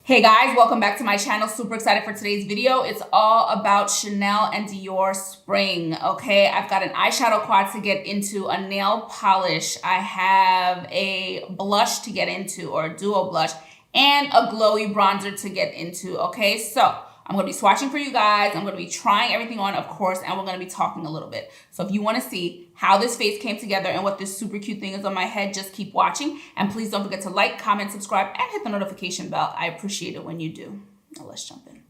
Hey guys, welcome back to my channel. Super excited for today's video. It's all about Chanel and Dior spring, okay? I've got an eyeshadow quad to get into, a nail polish. I have a blush to get into, or a duo blush, and a glowy bronzer to get into, okay? So I'm gonna be swatching for you guys. I'm gonna be trying everything on, of course, and we're gonna be talking a little bit. So if you wanna see how this face came together and what this super cute thing is on my head, just keep watching. And please don't forget to like, comment, subscribe, and hit the notification bell. I appreciate it when you do. Now let's jump in.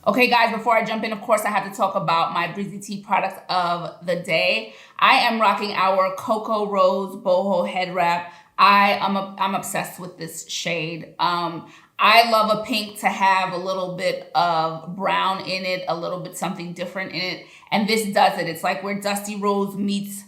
Okay guys, before I jump in, of course, I have to talk about my Breezy Tea product of the day. I am rocking our Cocoa Rose Boho head wrap. I'm obsessed with this shade. I love a pink to have a little bit of brown in it, a little bit something different in it. And this does it. It's like where Dusty Rose meets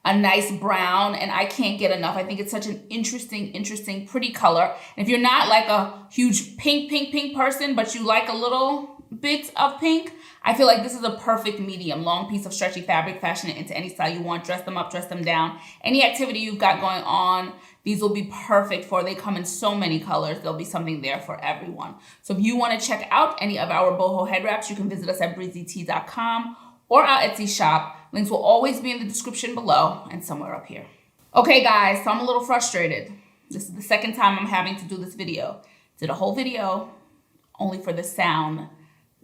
a nice brown, and I can't get enough. I think it's such an interesting, pretty color. And if you're not like a huge pink person, but you like a little bit of pink, I feel like this is a perfect medium. Long piece of stretchy fabric, fashion it into any style you want. Dress them up, dress them down. Any activity you've got going on, these will be perfect for. They come in so many colors. There'll be something there for everyone. So if you want to check out any of our boho head wraps, you can visit us at breezytea.com or our Etsy shop. Links will always be in the description below and somewhere up here. Okay guys, so I'm a little frustrated. This is the second time I'm having to do this video. Did a whole video only for the sound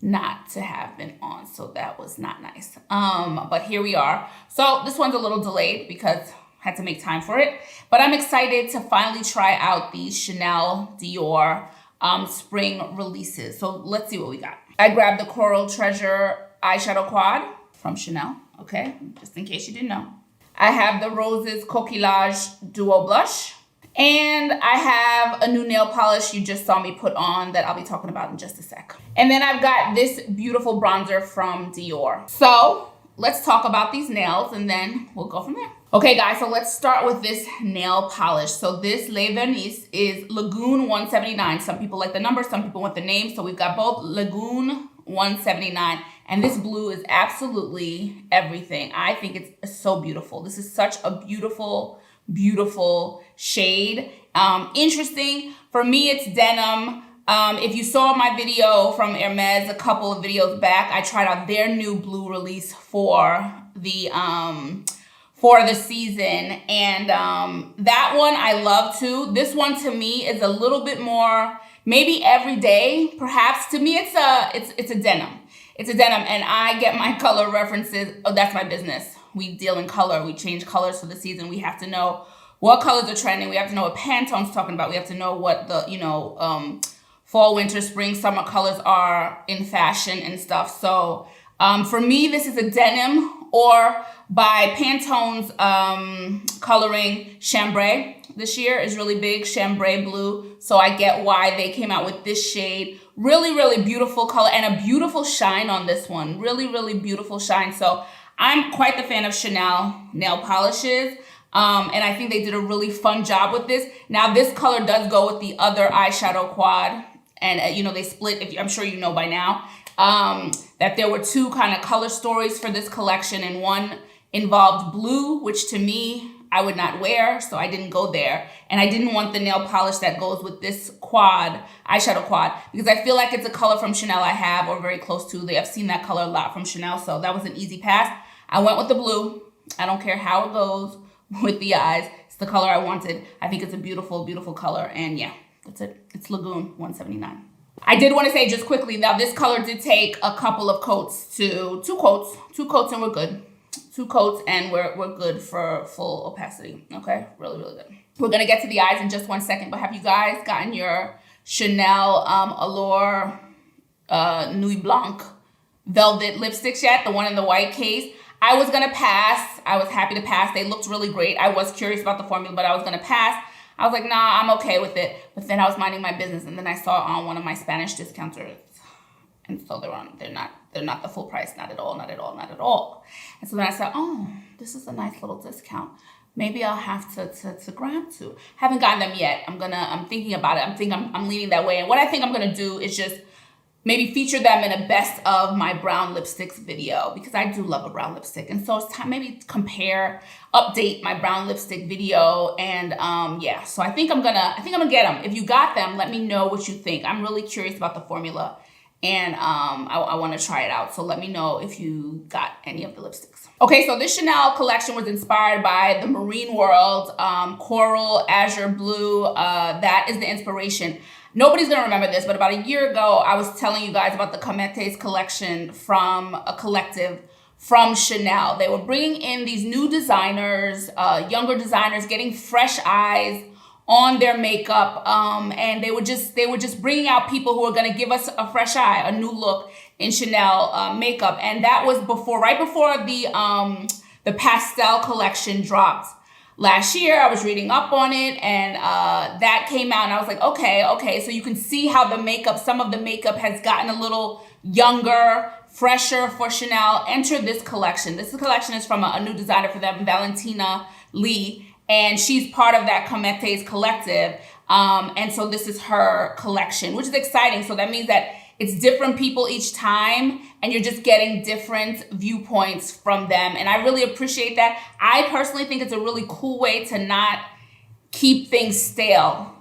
not to have been on, so that was not nice. But here we are. So this one's a little delayed because I had to make time for it, but I'm excited to finally try out these Chanel Dior spring releases. So let's see what we got. I grabbed the Coral Treasure eyeshadow quad from Chanel, okay, just in case you didn't know. I have the Roses Coquillage Duo Blush. And I have a new nail polish you just saw me put on that I'll be talking about in just a sec. And then I've got this beautiful bronzer from Dior. So let's talk about these nails and then we'll go from there. Okay guys, so let's start with this nail polish. So this Vernis is Lagune 179. Some people like the number, some people want the name. So we've got both Lagune 179. And this blue is absolutely everything. I think it's so beautiful. This is such a beautiful shade. Interesting. For me, it's denim. If you saw my video from Hermes a couple of videos back, I tried out their new blue release for the season, and that one I love too. This one to me is a little bit more maybe everyday, perhaps. To me, it's a denim. It's a denim, and I get my color references. Oh, that's my business. We deal in color. We change colors for the season. We have to know what colors are trending. We have to know what Pantone's talking about. We have to know what the, fall, winter, spring, summer colors are in fashion and stuff. So for me, this is a denim, or by Pantone's coloring chambray this year is really big, chambray blue. So I get why they came out with this shade. Really beautiful color and a beautiful shine on this one. Really beautiful shine. So I'm quite the fan of Chanel nail polishes, and I think they did a really fun job with this. Now, this color does go with the other eyeshadow quad, and they split, I'm sure you know by now, that there were two kind of color stories for this collection, and one involved blue, which to me, I would not wear, so I didn't go there. And I didn't want the nail polish that goes with this quad, eyeshadow quad, because I feel like it's a color from Chanel I have or very close to. I've seen that color a lot from Chanel, so that was an easy pass. I went with the blue. I don't care how it goes with the eyes. It's the color I wanted. I think it's a beautiful, beautiful color. And yeah, that's it. It's Lagoon 179. I did want to say just quickly, now this color did take a couple of coats to, two coats and we're good. 2 coats and we're good for full opacity. Okay, really, really good. We're gonna get to the eyes in just 1 second, but have you guys gotten your Chanel Allure Nuit Blanc velvet lipsticks yet? The one in the white case. I was gonna pass. I was happy to pass. They looked really great. I was curious about the formula, but I was gonna pass. I was like, nah, I'm okay with it. But then I was minding my business, and then I saw on one of my Spanish discounters, and so they're not the full price, not at all, not at all, not at all. And so then I said, oh, this is a nice little discount. Maybe I'll have to grab 2. Haven't gotten them yet. I'm thinking about it. I'm leaning that way. And what I think I'm gonna do is just maybe feature them in a best of my brown lipsticks video, because I do love a brown lipstick. And so it's time maybe update my brown lipstick video. And yeah, so I think I'm gonna get them. If you got them, let me know what you think. I'm really curious about the formula, and I want to try it out. So let me know if you got any of the lipsticks. Okay, so this Chanel collection was inspired by the marine world, coral, azure blue. That is the inspiration. Nobody's gonna remember this, but about a year ago, I was telling you guys about the Cometes collection from a collective from Chanel. They were bringing in these new designers, younger designers, getting fresh eyes on their makeup, and they were just bringing out people who are gonna give us a fresh eye, a new look in Chanel makeup. And that was right before the pastel collection dropped. Last year, I was reading up on it, and that came out, and I was like, okay. So you can see how some of the makeup has gotten a little younger, fresher for Chanel. Enter this collection. This collection is from a new designer for them, Valentina Lee, and she's part of that Cometes collective. And so this is her collection, which is exciting. So that means that it's different people each time, and you're just getting different viewpoints from them. And I really appreciate that. I personally think it's a really cool way to not keep things stale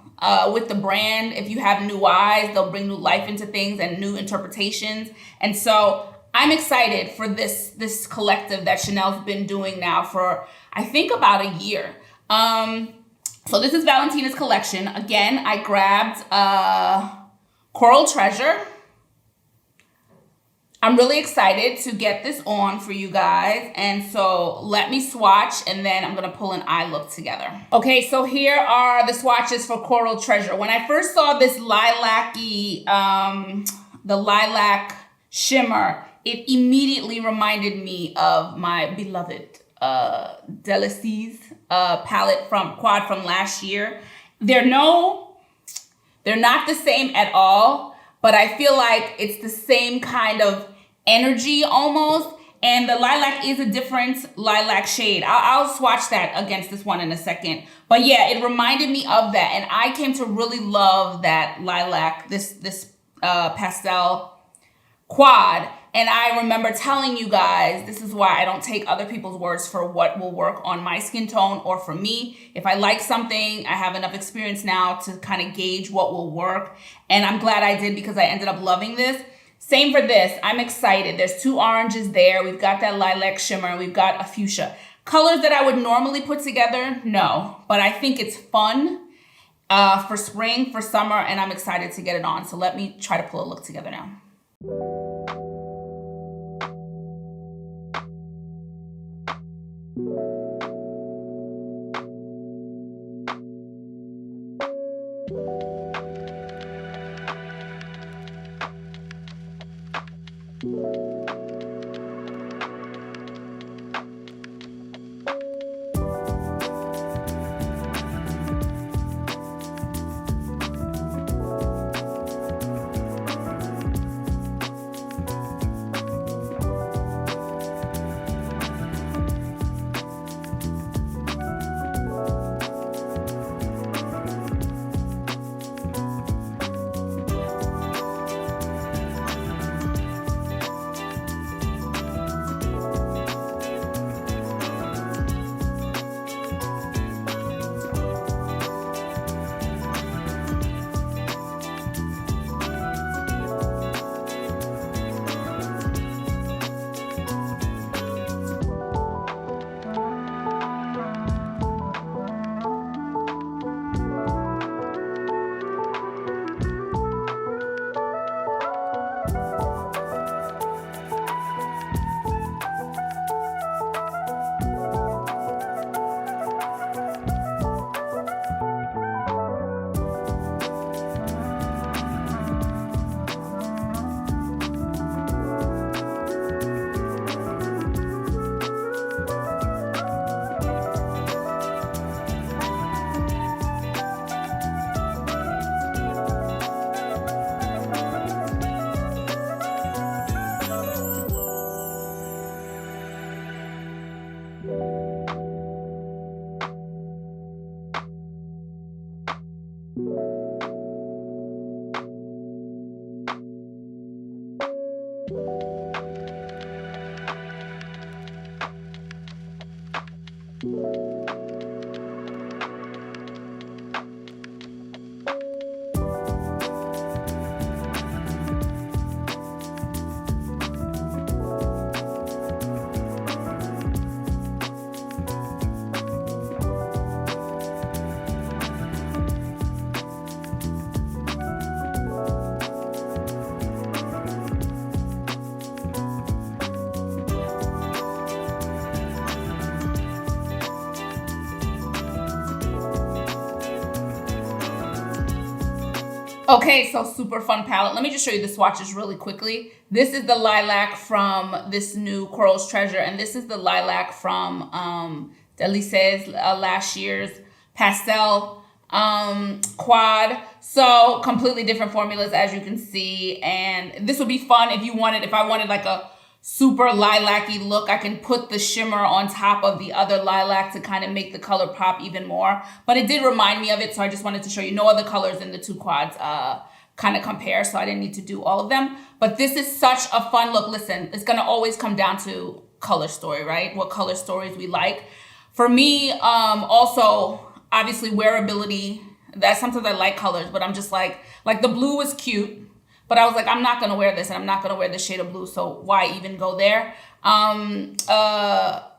with the brand. If you have new eyes, they'll bring new life into things and new interpretations. And so I'm excited for this collective that Chanel's been doing now for, I think, about a year. So this is Valentina's collection. Again, I grabbed Coral Treasure. I'm really excited to get this on for you guys. And so let me swatch, and then I'm gonna pull an eye look together. Okay, so here are the swatches for Coral Treasure. When I first saw this lilac-y, the lilac shimmer, it immediately reminded me of my beloved Delices palette from Quad from last year. They're not the same at all, but I feel like it's the same kind of energy almost. And the lilac is a different lilac shade. I'll swatch that against this one in a second. But yeah, it reminded me of that. And I came to really love that lilac, this pastel quad. And I remember telling you guys, this is why I don't take other people's words for what will work on my skin tone or for me. If I like something, I have enough experience now to kind of gauge what will work. And I'm glad I did, because I ended up loving this. Same for this. I'm excited. There's 2 oranges there. We've got that lilac shimmer. We've got a fuchsia. Colors that I would normally put together, no. But I think it's fun for spring, for summer, and I'm excited to get it on. So let me try to pull a look together now. Okay, so super fun palette. Let me just show you the swatches really quickly. This is the lilac from this new Coral's Treasure, and this is the lilac from Delice's last year's pastel quad. So completely different formulas, as you can see. And this would be fun if you wanted, if I wanted like a super lilac-y look, I can put the shimmer on top of the other lilac to kind of make the color pop even more. But it did remind me of it, so I just wanted to show you. No other colors in the two quads kind of compare, so I didn't need to do all of them. But this is such a fun look. Listen, it's gonna always come down to color story, right? What color stories we like. For me, also, obviously wearability. That sometimes I like colors, but I'm just like the blue was cute. But I was like, I'm not going to wear this, and I'm not going to wear this shade of blue, so why even go there?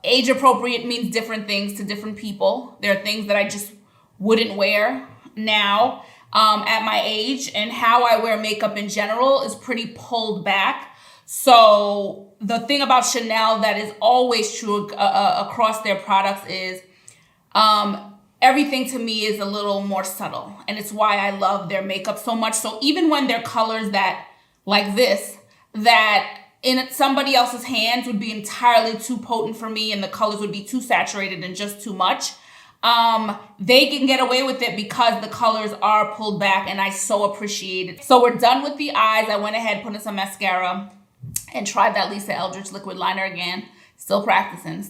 Age appropriate means different things to different people. There are things that I just wouldn't wear now at my age, and how I wear makeup in general is pretty pulled back. So the thing about Chanel that is always true across their products is everything to me is a little more subtle, and it's why I love their makeup so much. So even when they're colors that, like this, that in somebody else's hands would be entirely too potent for me and the colors would be too saturated and just too much, they can get away with it because the colors are pulled back, and I so appreciate it. So we're done with the eyes. I went ahead, put in some mascara, and tried that Lisa Eldridge liquid liner again. Still practicing.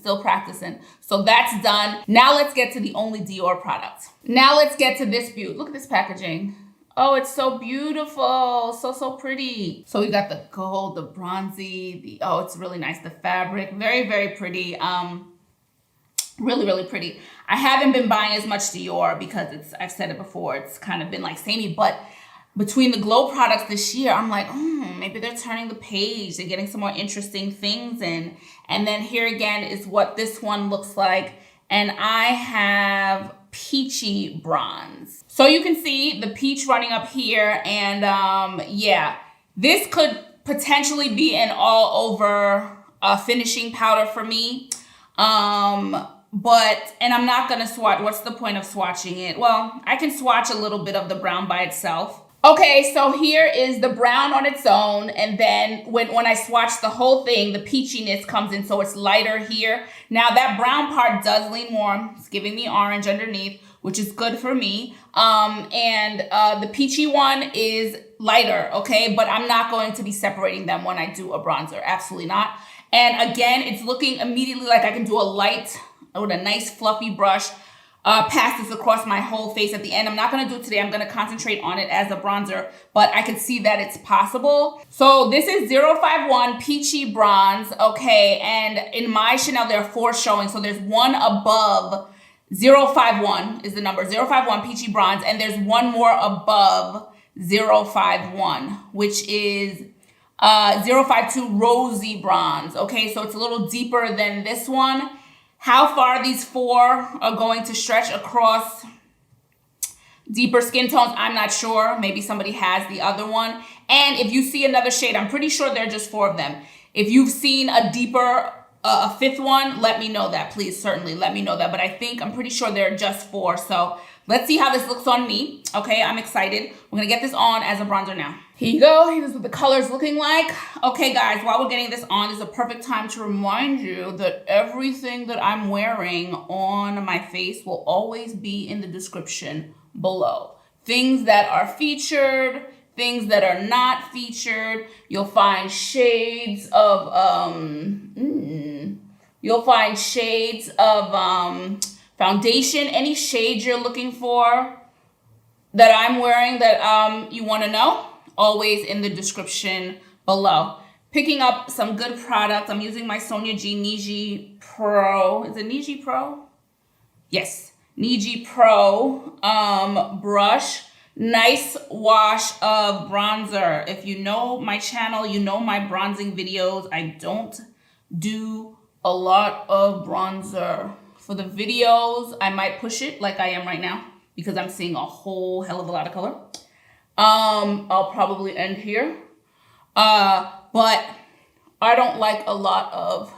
So that's done. Now let's get to the only Dior product. Now let's get to this beauty. Look at this packaging. Oh, it's so beautiful. So pretty. So we got the gold, the bronzy, oh, it's really nice. The fabric, very, very pretty. Really pretty. I haven't been buying as much Dior because I've said it before, it's kind of been like samey, but between the glow products this year, I'm like, maybe they're turning the page. They're getting some more interesting things in. And then here again is what this one looks like. And I have peachy bronze. So you can see the peach running up here. And yeah, this could potentially be an all over finishing powder for me. And I'm not gonna swatch. What's the point of swatching it? Well, I can swatch a little bit of the brown by itself. Okay, so here is the brown on its own, and then when I swatch the whole thing, the peachiness comes in, so it's lighter here. Now that brown part does lean more. It's giving me orange underneath, which is good for me. The peachy one is lighter, okay? But I'm not going to be separating them when I do a bronzer, absolutely not. And again, it's looking immediately like I can do a light with a nice fluffy brush. Pass this across my whole face at the end. I'm not going to do it today. I'm going to concentrate on it as a bronzer, but I can see that it's possible. So this is 051 Peachy Bronze, okay? And in my Chanel, there are 4 showing. So there's one above 051 is the number, 051 Peachy Bronze, and there's one more above 051, which is 052 Rosy Bronze, okay? So it's a little deeper than this one. How far these 4 are going to stretch across deeper skin tones, I'm not sure. Maybe somebody has the other one. And if you see another shade, I'm pretty sure there are just 4 of them. If you've seen a deeper, a 5th one, let me know that, please. Certainly, let me know that. But I'm pretty sure there are just 4. So let's see how this looks on me. Okay, I'm excited. We're going to get this on as a bronzer now. Here you go. Here's what the color's looking like. Okay, guys, while we're getting this on, this is a perfect time to remind you that everything that I'm wearing on my face will always be in the description below. Things that are featured, things that are not featured. You'll find shades of, foundation, any shade you're looking for that I'm wearing that you want to know, always in the description below. Picking up some good products. I'm using my Sonia G Niji Pro. Is it Niji Pro? Yes, Niji Pro brush. Nice wash of bronzer. If you know my channel, you know my bronzing videos. I don't do a lot of bronzer. For the videos, I might push it like I am right now because I'm seeing a whole hell of a lot of color. I'll probably end here. But I don't like a lot of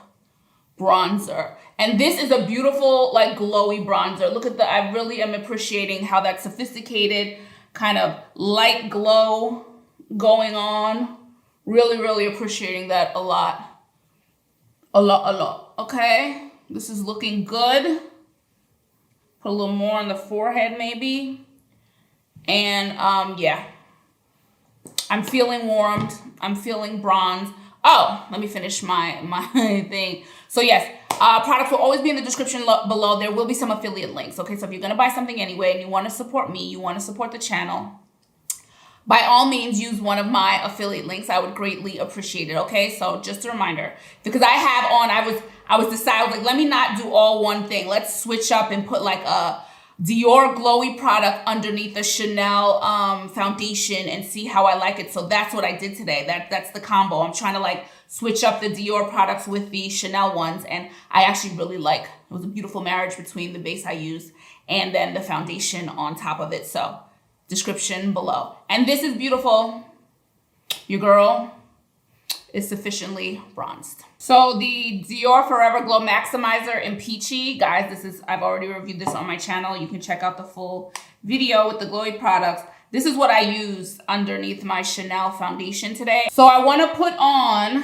bronzer. And this is a beautiful, like, glowy bronzer. Look at I really am appreciating how that sophisticated kind of light glow going on. Really, really appreciating that a lot. A lot. Okay, this is looking good. Put a little more on the forehead maybe. And yeah, I'm feeling warmed. I'm feeling bronzed. Oh, let me finish my thing. So yes, products will always be in the description below. There will be some affiliate links. Okay, so if you're gonna buy something anyway and you want to support me, you want to support the channel, by all means use one of my affiliate links. I would greatly appreciate it. Okay, so just a reminder, because I have on, I was deciding, like, let me not do all one thing. Let's switch up and put like a Dior glowy product underneath a Chanel foundation and see how I like it. So that's what I did today. That's the combo. I'm trying to like switch up the Dior products with the Chanel ones, and I actually really like. It was a beautiful marriage between the base I used and then the foundation on top of it. So description below. And this is beautiful. Your girl is sufficiently bronzed. So the Dior Forever Glow Maximizer in Peachy, guys, I've already reviewed this on my channel. You can check out the full video with the glowy products. This is what I use underneath my Chanel foundation today. So I want to put on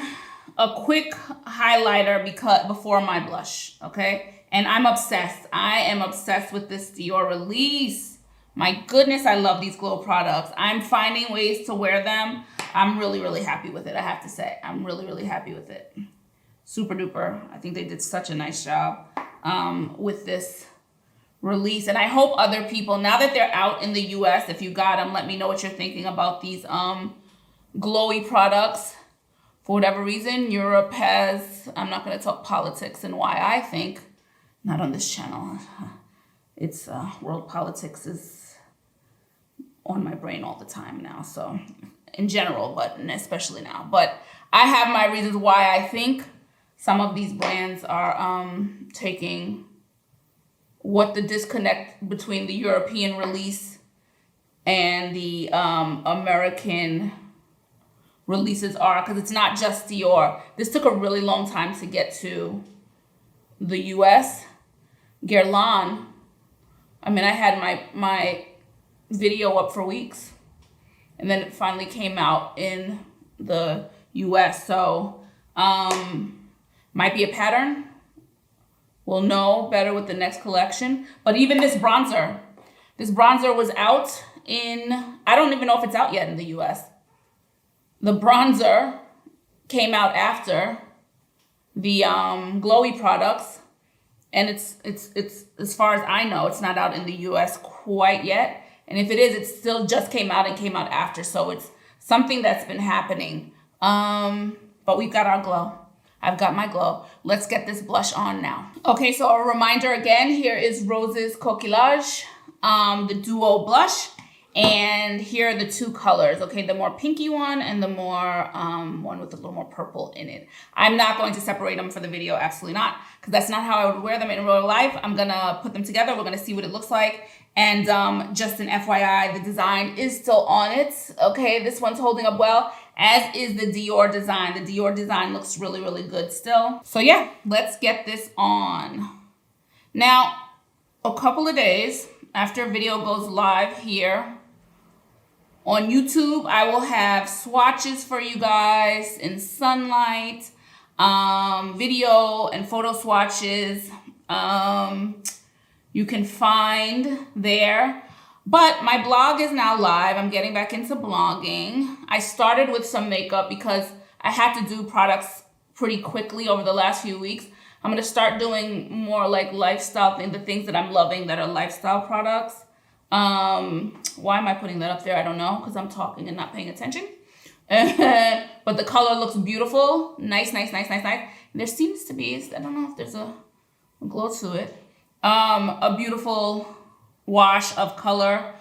a quick highlighter before my blush, okay? And I'm obsessed. I am obsessed with this Dior release. My goodness, I love these glow products. I'm finding ways to wear them. I'm really, really happy with it, I have to say. I'm really, really happy with it. Super duper. I think they did such a nice job with this release. And I hope other people, now that they're out in the US, if you got them, let me know what you're thinking about these glowy products. For whatever reason, Europe has, I'm not going to talk politics and why I think, not on this channel. It's world politics is on my brain all the time now. So in general, but especially now. But I have my reasons why I think some of these brands are taking what the disconnect between the European release and the American releases are, because it's not just Dior. This took a really long time to get to the US. Guerlain, I mean, I had my video up for weeks, and then it finally came out in the US. So might be a pattern. We'll know better with the next collection. But even this bronzer was out in, I don't even know if it's out yet in the US. The bronzer came out after the glowy products, and it's as far as I know, it's not out in the US quite yet. And if it is, it still just came out and came out after. So it's something that's been happening. But we've got our glow. I've got my glow. Let's get this blush on now. Okay, so a reminder again, here is Rose's Coquillage, the Duo Blush. And here are the two colors, okay? The more pinky one and the more, one with a little more purple in it. I'm not going to separate them for the video, absolutely not, because that's not how I would wear them in real life. I'm gonna put them together. We're gonna see what it looks like. And just an FYI, the design is still on it, okay? This one's holding up well, as is the Dior design. The Dior design looks really, really good still. So yeah, let's get this on. Now, a couple of days after a video goes live here on YouTube, I will have swatches for you guys in sunlight, video and photo swatches. You can find there. But my blog is now live. I'm getting back into blogging. I started with some makeup because I had to do products pretty quickly over the last few weeks. I'm going to start doing more like lifestyle things, the things that I'm loving that are lifestyle products. Why am I putting that up there? I don't know, because I'm talking and not paying attention. But the color looks beautiful. Nice. There seems to be, I don't know if there's a glow to it. A beautiful wash of color.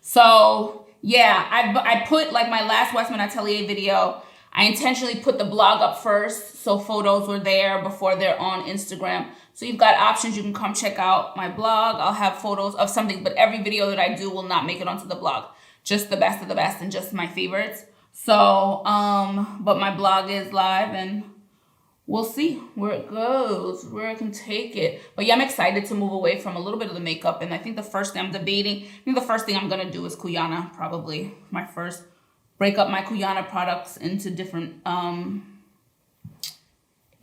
So yeah, I put, like my last Westman Atelier video, I intentionally put the blog up first so photos were there before they're on Instagram. So you've got options. You can come check out my blog. I'll have photos of something, but every video that I do will not make it onto the blog. Just the best of the best and just my favorites. So, but my blog is live and we'll see where it goes, where I can take it. But yeah, I'm excited to move away from a little bit of the makeup. And I think the first thing I'm debating, I think the first thing I'm going to do is Cuyana, probably. My first, break up my Cuyana products into different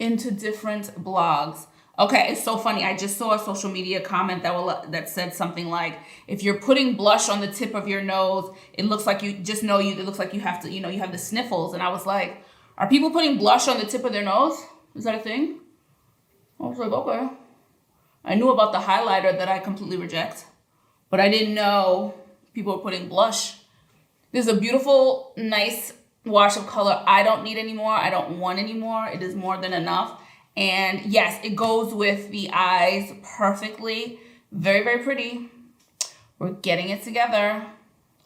blogs. Okay, it's so funny. I just saw a social media comment that said something like, if you're putting blush on the tip of your nose, it looks like it looks like you have to, you have the sniffles. And I was like, are people putting blush on the tip of their nose? Is that a thing? I was like, okay. I knew about the highlighter that I completely reject, but I didn't know people were putting blush. This is a beautiful, nice wash of color. I don't need any more. I don't want any more. It is more than enough. And yes, it goes with the eyes perfectly. Very, very pretty. We're getting it together.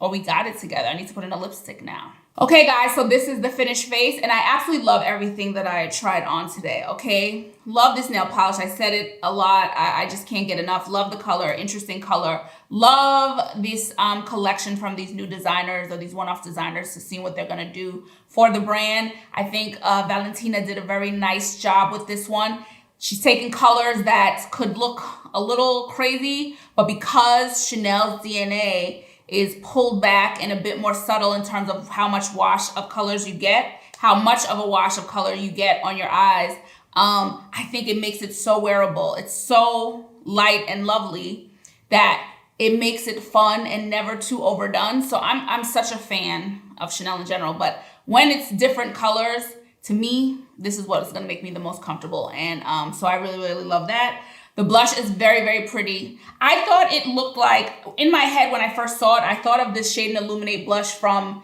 Or we got it together. I need to put in a lipstick now. Okay, guys, so this is the finished face. And I absolutely love everything that I tried on today, okay? Love this nail polish. I said it a lot. I just can't get enough. Love the color. Interesting color. Love this collection from these new designers or these one-off designers to see what they're going to do for the brand. I think Valentina did a very nice job with this one. She's taking colors that could look a little crazy, but because Chanel's DNA is pulled back and a bit more subtle in terms of how much wash of colors you get, how much of a wash of color you get on your eyes, I think it makes it so wearable. It's so light and lovely that it makes it fun and never too overdone. So I'm such a fan of Chanel in general, but when it's different colors, to me, this is what is going to make me the most comfortable. And so I really, really love that. The blush is very, very pretty. I thought it looked like, in my head when I first saw it, I thought of this Shade and Illuminate blush from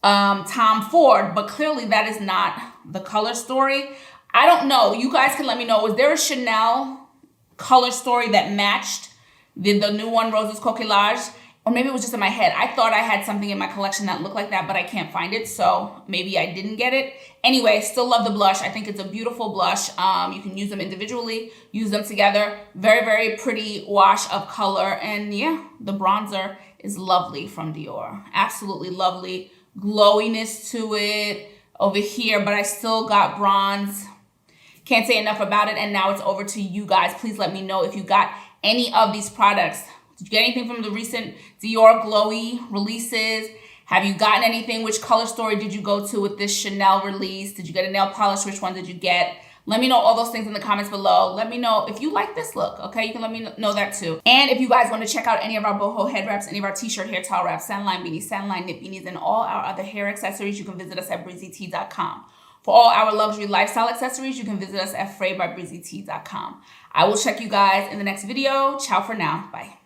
Tom Ford, but clearly that is not the color story. I don't know. You guys can let me know. Was there a Chanel color story that matched the new one, Rose's Coquillage? Or maybe it was just in my head. I thought I had something in my collection that looked like that, but I can't find it. So maybe I didn't get it. Anyway, still love the blush. I think it's a beautiful blush. You can use them individually, use them together. Very, very pretty wash of color. And yeah, the bronzer is lovely from Dior. Absolutely lovely. Glowiness to it over here, but I still got bronze. Can't say enough about it. And now it's over to you guys. Please let me know if you got any of these products. Did you get anything from the recent Dior glowy releases? Have you gotten anything? Which color story did you go to with this Chanel release? Did you get a nail polish? Which one did you get? Let me know all those things in the comments below. Let me know if you like this look, okay? You can let me know that too. And if you guys want to check out any of our boho head wraps, any of our t-shirt, hair towel wraps, sandline beanies, sandline knit beanies, and all our other hair accessories, you can visit us at breezytea.com. For all our luxury lifestyle accessories, you can visit us at fraybybreezytea.com. I will check you guys in the next video. Ciao for now. Bye.